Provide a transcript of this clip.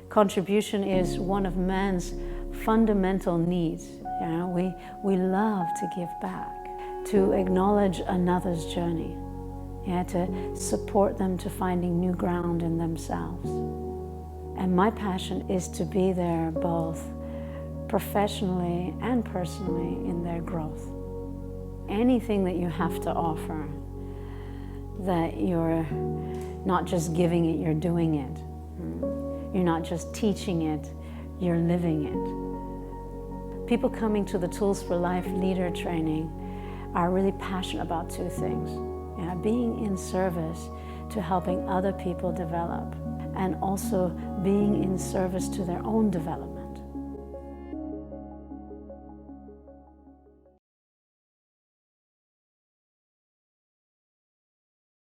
Contribution is one of man's fundamental needs. You know, we love to give back, to acknowledge another's journey, yeah, to support them to finding new ground in themselves. And my passion is to be there both professionally and personally in their growth. Anything that you have to offer, that you're not just giving it, you're doing it. You're not just teaching it, you're living it. People coming to the Tools for Life leader training are really passionate about two things. Yeah, being in service to helping other people develop, and also being in service to their own development.